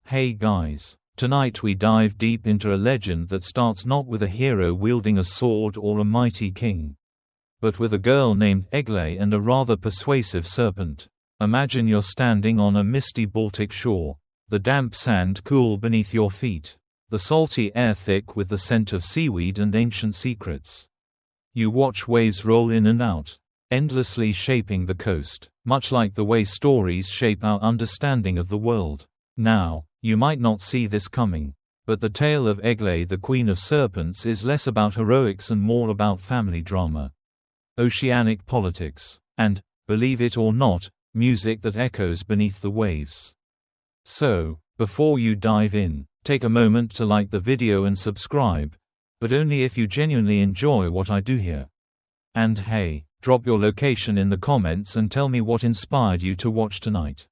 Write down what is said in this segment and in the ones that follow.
Hey guys, tonight we dive deep into a legend that starts not with a hero wielding a sword or a mighty king, but with a girl named Eglė and a rather persuasive serpent. Imagine you're standing on a misty Baltic shore, the damp sand cool beneath your feet, the salty air thick with the scent of seaweed and ancient secrets. You watch waves roll in and out, endlessly shaping the coast, much like the way stories shape our understanding of the world. Now, you might not see this coming, but the tale of Eglė, the Queen of Serpents, is less about heroics and more about family drama, oceanic politics, and, believe it or not, music that echoes beneath the waves. So, before you dive in, take a moment to like the video and subscribe, but only if you genuinely enjoy what I do here. And hey, drop your location in the comments and tell me what inspired you to watch tonight.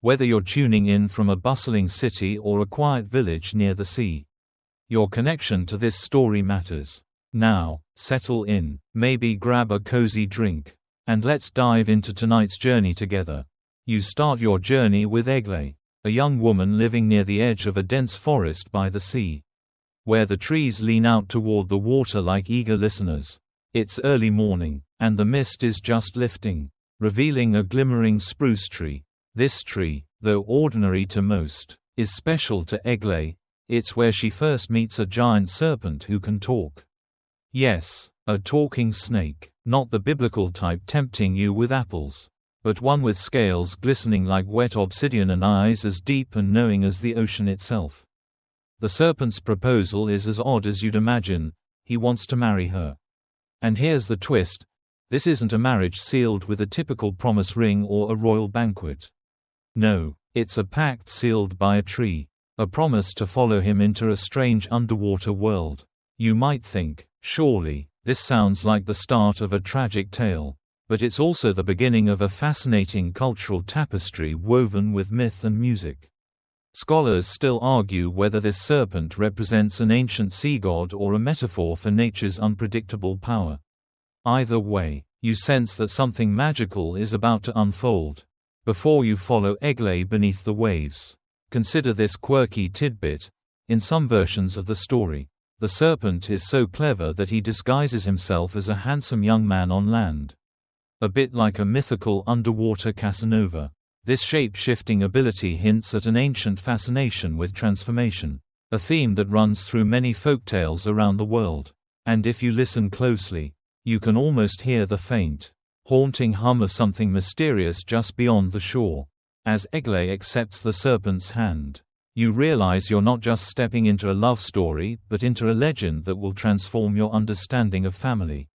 Whether you're tuning in from a bustling city or a quiet village near the sea, your connection to this story matters. Now, settle in, maybe grab a cozy drink, and let's dive into tonight's journey together. You start your journey with Eglė, a young woman living near the edge of a dense forest by the sea, where the trees lean out toward the water like eager listeners. It's early morning, and the mist is just lifting, revealing a glimmering spruce tree. This tree, though ordinary to most, is special to Eglė. It's where she first meets a giant serpent who can talk. Yes, a talking snake, not the biblical type tempting you with apples, but one with scales glistening like wet obsidian and eyes as deep and knowing as the ocean itself. The serpent's proposal is as odd as you'd imagine. He wants to marry her. And here's the twist: this isn't a marriage sealed with a typical promise ring or a royal banquet. No, it's a pact sealed by a tree, a promise to follow him into a strange underwater world. You might think, surely, this sounds like the start of a tragic tale, but it's also the beginning of a fascinating cultural tapestry woven with myth and music. Scholars still argue whether this serpent represents an ancient sea god or a metaphor for nature's unpredictable power. Either way, you sense that something magical is about to unfold. Before you follow Eglė beneath the waves, consider this quirky tidbit. In some versions of the story, the serpent is so clever that he disguises himself as a handsome young man on land. A bit like a mythical underwater Casanova. This shape-shifting ability hints at an ancient fascination with transformation, a theme that runs through many folktales around the world. And if you listen closely, you can almost hear the faint, haunting hum of something mysterious just beyond the shore. As Eglė accepts the serpent's hand, you realize you're not just stepping into a love story, but into a legend that will transform your understanding of family,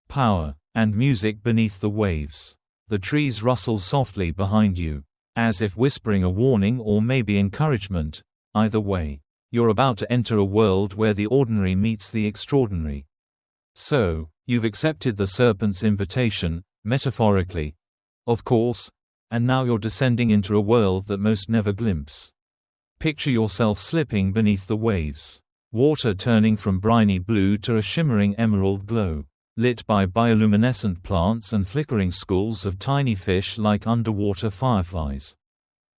power, and music beneath the waves. The trees rustle softly behind you, as if whispering a warning or maybe encouragement. Either way, you're about to enter a world where the ordinary meets the extraordinary. So, you've accepted the serpent's invitation, metaphorically, of course, and now you're descending into a world that most never glimpse. Picture yourself slipping beneath the waves, water turning from briny blue to a shimmering emerald glow, lit by bioluminescent plants and flickering schools of tiny fish like underwater fireflies.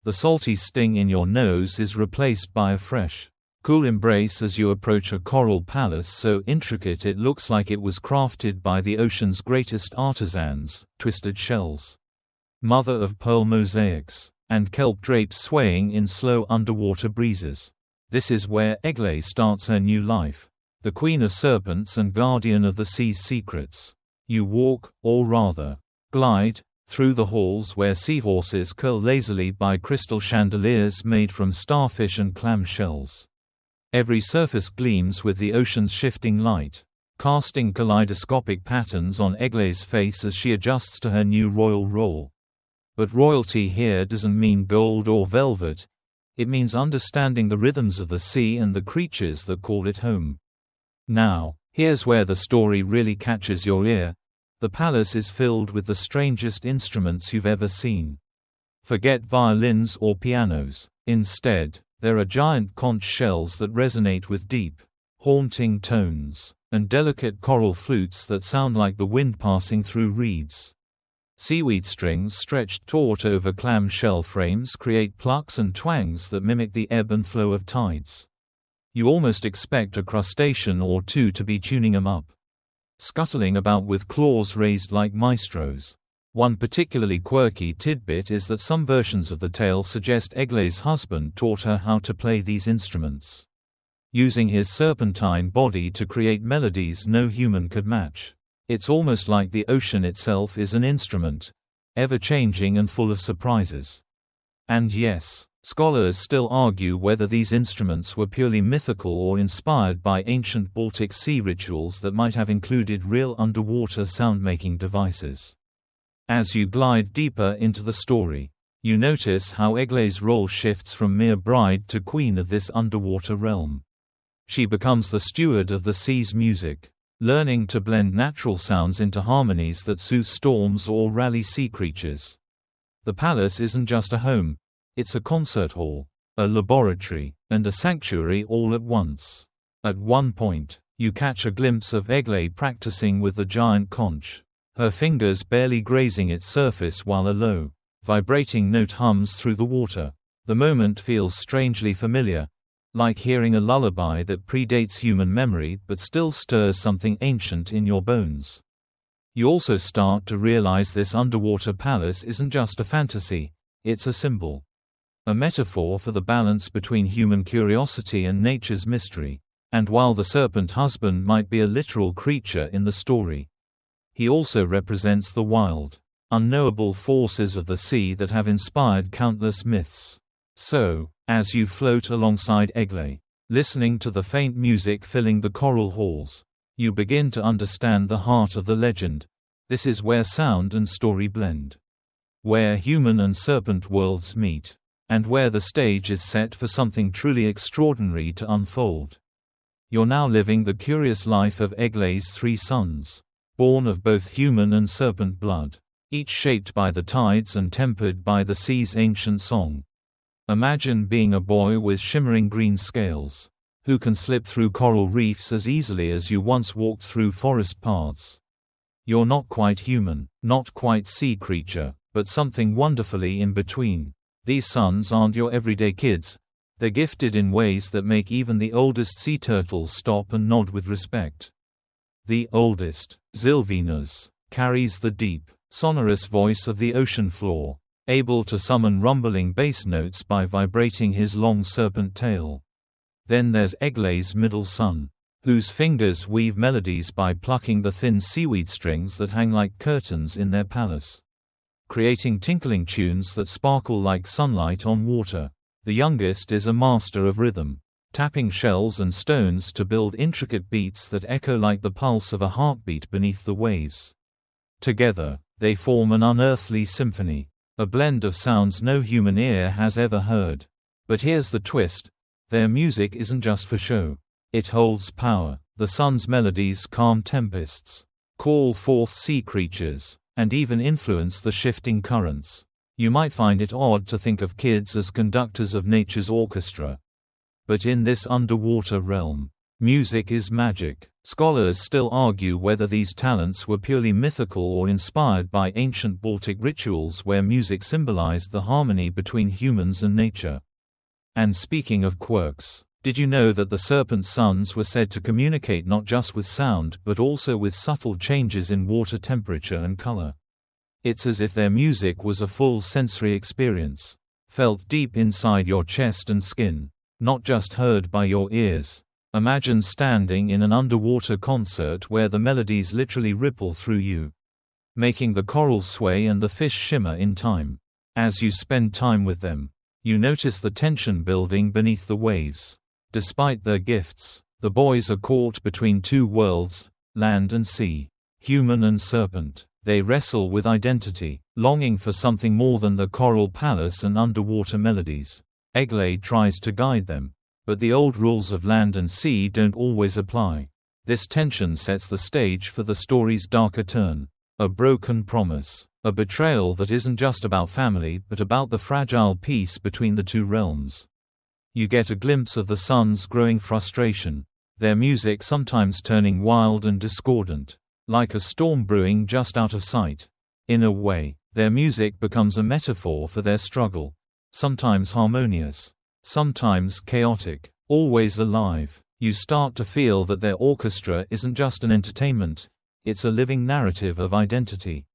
The salty sting in your nose is replaced by a fresh, cool embrace as you approach a coral palace so intricate it looks like it was crafted by the ocean's greatest artisans, twisted shells, mother-of-pearl mosaics, and kelp drapes swaying in slow underwater breezes. This is where Eglė starts her new life, the Queen of Serpents and guardian of the sea's secrets. You walk, or rather, glide, through the halls where seahorses curl lazily by crystal chandeliers made from starfish and clam shells. Every surface gleams with the ocean's shifting light, casting kaleidoscopic patterns on Eglė's face as she adjusts to her new royal role. But royalty here doesn't mean gold or velvet. It means understanding the rhythms of the sea and the creatures that call it home. Now, here's where the story really catches your ear. The palace is filled with the strangest instruments you've ever seen. Forget violins or pianos. Instead, there are giant conch shells that resonate with deep, haunting tones, and delicate coral flutes that sound like the wind passing through reeds. Seaweed strings stretched taut over clam shell frames create plucks and twangs that mimic the ebb and flow of tides. You almost expect a crustacean or two to be tuning them up, scuttling about with claws raised like maestros. One particularly quirky tidbit is that some versions of the tale suggest Eglé's husband taught her how to play these instruments, using his serpentine body to create melodies no human could match. It's almost like the ocean itself is an instrument, ever-changing and full of surprises. And yes, scholars still argue whether these instruments were purely mythical or inspired by ancient Baltic Sea rituals that might have included real underwater sound-making devices. As you glide deeper into the story, you notice how Eglé's role shifts from mere bride to queen of this underwater realm. She becomes the steward of the sea's music, learning to blend natural sounds into harmonies that soothe storms or rally sea creatures. The palace isn't just a home, it's a concert hall, a laboratory, and a sanctuary all at once. At one point, you catch a glimpse of Eglė practicing with the giant conch, her fingers barely grazing its surface while a low, vibrating note hums through the water. The moment feels strangely familiar, like hearing a lullaby that predates human memory but still stirs something ancient in your bones. You also start to realize this underwater palace isn't just a fantasy, it's a symbol. A metaphor for the balance between human curiosity and nature's mystery. And while the serpent husband might be a literal creature in the story, he also represents the wild, unknowable forces of the sea that have inspired countless myths. So, as you float alongside Eglė, listening to the faint music filling the coral halls, you begin to understand the heart of the legend. This is where sound and story blend, where human and serpent worlds meet, and where the stage is set for something truly extraordinary to unfold. You're now living the curious life of Eglé's three sons, born of both human and serpent blood, each shaped by the tides and tempered by the sea's ancient song. Imagine being a boy with shimmering green scales, who can slip through coral reefs as easily as you once walked through forest paths. You're not quite human, not quite sea creature, but something wonderfully in between. These sons aren't your everyday kids. They're gifted in ways that make even the oldest sea turtles stop and nod with respect. The oldest, Zilvinas, carries the deep, sonorous voice of the ocean floor, able to summon rumbling bass notes by vibrating his long serpent tail. Then there's Eglé's middle son, whose fingers weave melodies by plucking the thin seaweed strings that hang like curtains in their palace, creating tinkling tunes that sparkle like sunlight on water. The youngest is a master of rhythm, tapping shells and stones to build intricate beats that echo like the pulse of a heartbeat beneath the waves. Together, they form an unearthly symphony, a blend of sounds no human ear has ever heard. But here's the twist: their music isn't just for show. It holds power. The sun's melodies calm tempests, call forth sea creatures, and even influence the shifting currents. You might find it odd to think of kids as conductors of nature's orchestra. But in this underwater realm, music is magic. Scholars still argue whether these talents were purely mythical or inspired by ancient Baltic rituals where music symbolized the harmony between humans and nature. And speaking of quirks, did you know that the serpent's sons were said to communicate not just with sound but also with subtle changes in water temperature and color? It's as if their music was a full sensory experience, felt deep inside your chest and skin, not just heard by your ears. Imagine standing in an underwater concert where the melodies literally ripple through you, making the corals sway and the fish shimmer in time. As you spend time with them, you notice the tension building beneath the waves. Despite their gifts, the boys are caught between two worlds, land and sea, human and serpent. They wrestle with identity, longing for something more than the coral palace and underwater melodies. Eglė tries to guide them, but the old rules of land and sea don't always apply. This tension sets the stage for the story's darker turn, a broken promise, a betrayal that isn't just about family but about the fragile peace between the two realms. You get a glimpse of the sons' growing frustration, their music sometimes turning wild and discordant, like a storm brewing just out of sight. In a way, their music becomes a metaphor for their struggle. Sometimes harmonious, sometimes chaotic, always alive. You start to feel that their orchestra isn't just an entertainment, it's a living narrative of identity,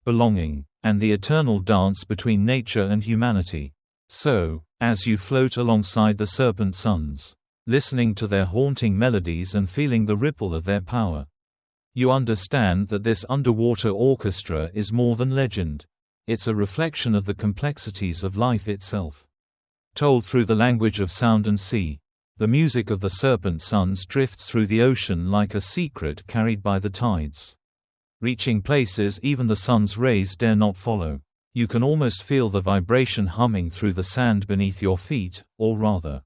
belonging, and the eternal dance between nature and humanity. So, as you float alongside the Serpent Sons, listening to their haunting melodies and feeling the ripple of their power, you understand that this underwater orchestra is more than legend. It's a reflection of the complexities of life itself. Told through the language of sound and sea, the music of the Serpent Sons drifts through the ocean like a secret carried by the tides, reaching places even the sun's rays dare not follow. You can almost feel the vibration humming through the sand beneath your feet, or rather,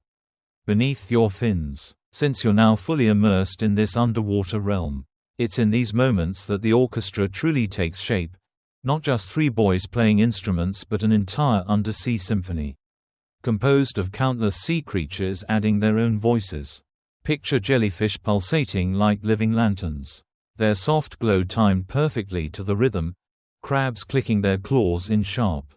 beneath your fins, since you're now fully immersed in this underwater realm. It's in these moments that the orchestra truly takes shape, not just three boys playing instruments but an entire undersea symphony, composed of countless sea creatures adding their own voices. Picture jellyfish pulsating like living lanterns, their soft glow timed perfectly to the rhythm, crabs clicking their claws in sharp,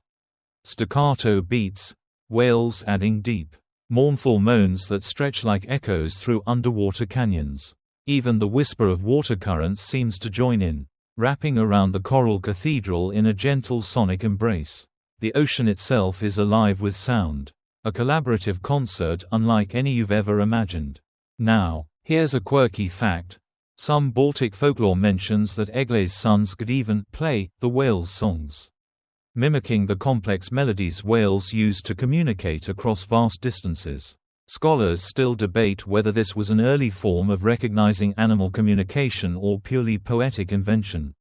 staccato beats, whales adding deep, mournful moans that stretch like echoes through underwater canyons. Even the whisper of water currents seems to join in, wrapping around the coral cathedral in a gentle sonic embrace. The ocean itself is alive with sound, a collaborative concert unlike any you've ever imagined. Now, here's a quirky fact. Some Baltic folklore mentions that Egle's sons could even play the whales' songs, mimicking the complex melodies whales use to communicate across vast distances. Scholars still debate whether this was an early form of recognizing animal communication or purely poetic invention.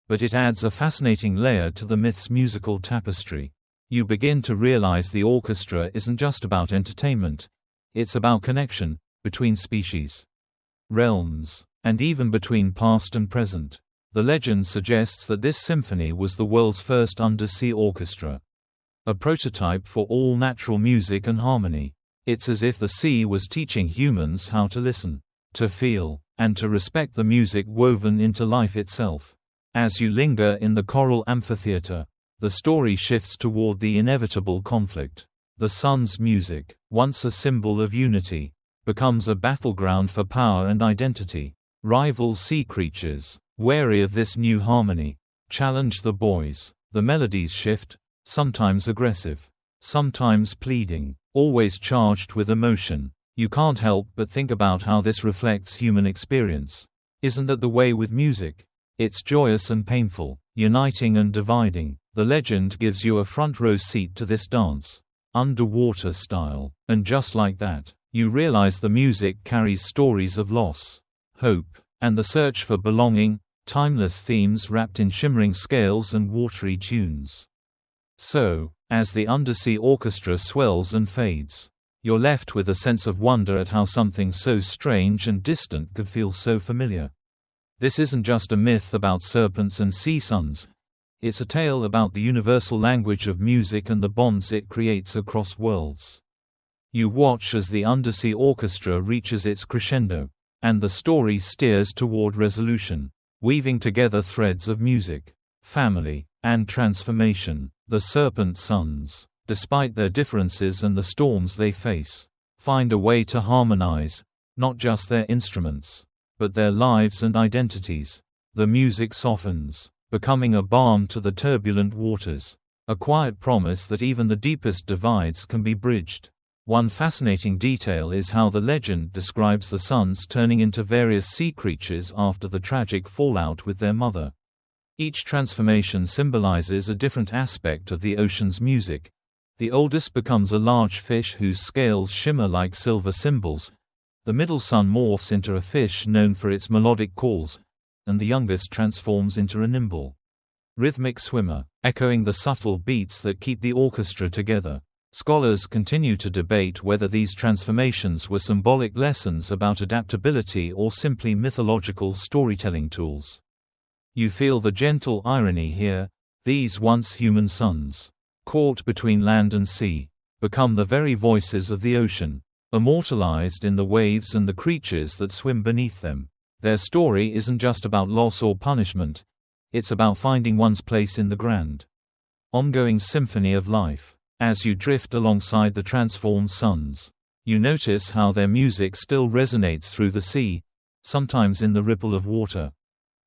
But it adds a fascinating layer to the myth's musical tapestry. You begin to realize the orchestra isn't just about entertainment. It's about connection, between species, realms, and even between past and present. The legend suggests that this symphony was the world's first undersea orchestra, a prototype for all natural music and harmony. It's as if the sea was teaching humans how to listen, to feel, and to respect the music woven into life itself. As you linger in the coral amphitheater, the story shifts toward the inevitable conflict. The sun's music, once a symbol of unity, becomes a battleground for power and identity. Rival sea creatures, wary of this new harmony, challenge the boys. The melodies shift, sometimes aggressive, sometimes pleading, always charged with emotion. You can't help but think about how this reflects human experience. Isn't that the way with music? It's joyous and painful, uniting and dividing. The legend gives you a front row seat to this dance, underwater style. And just like that, you realize the music carries stories of loss, hope, and the search for belonging, timeless themes wrapped in shimmering scales and watery tunes. So, as the undersea orchestra swells and fades, you're left with a sense of wonder at how something so strange and distant could feel so familiar. This isn't just a myth about serpents and sea suns. It's a tale about the universal language of music and the bonds it creates across worlds. You watch as the undersea orchestra reaches its crescendo, and the story steers toward resolution, weaving together threads of music, family, and transformation. The Serpent Sons, despite their differences and the storms they face, find a way to harmonize, not just their instruments, but their lives and identities. The music softens, becoming a balm to the turbulent waters, a quiet promise that even the deepest divides can be bridged. One fascinating detail is how the legend describes the sons turning into various sea creatures after the tragic fallout with their mother. Each transformation symbolizes a different aspect of the ocean's music. The oldest becomes a large fish whose scales shimmer like silver cymbals. The middle son morphs into a fish known for its melodic calls, and the youngest transforms into a nimble, rhythmic swimmer, echoing the subtle beats that keep the orchestra together. Scholars continue to debate whether these transformations were symbolic lessons about adaptability or simply mythological storytelling tools. You feel the gentle irony here. These once human sons, caught between land and sea, become the very voices of the ocean, immortalized in the waves and the creatures that swim beneath them. Their story isn't just about loss or punishment. It's about finding one's place in the grand, ongoing symphony of life. As you drift alongside the transformed suns, you notice how their music still resonates through the sea, sometimes in the ripple of water,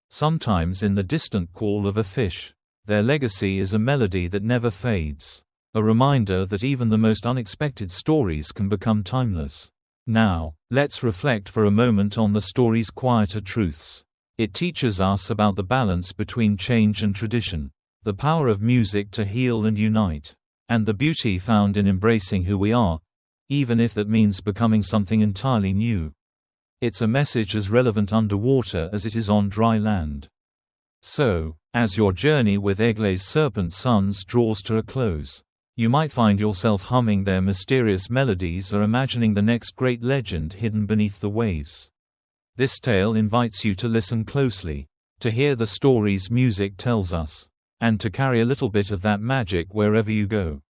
sometimes in the distant call of a fish. Their legacy is a melody that never fades, a reminder that even the most unexpected stories can become timeless. Now, let's reflect for a moment on the story's quieter truths. It teaches us about the balance between change and tradition, the power of music to heal and unite, and the beauty found in embracing who we are, even if that means becoming something entirely new. It's a message as relevant underwater as it is on dry land. So, as your journey with Eglė's Serpent sons draws to a close, you might find yourself humming their mysterious melodies or imagining the next great legend hidden beneath the waves. This tale invites you to listen closely, to hear the stories music tells us, and to carry a little bit of that magic wherever you go.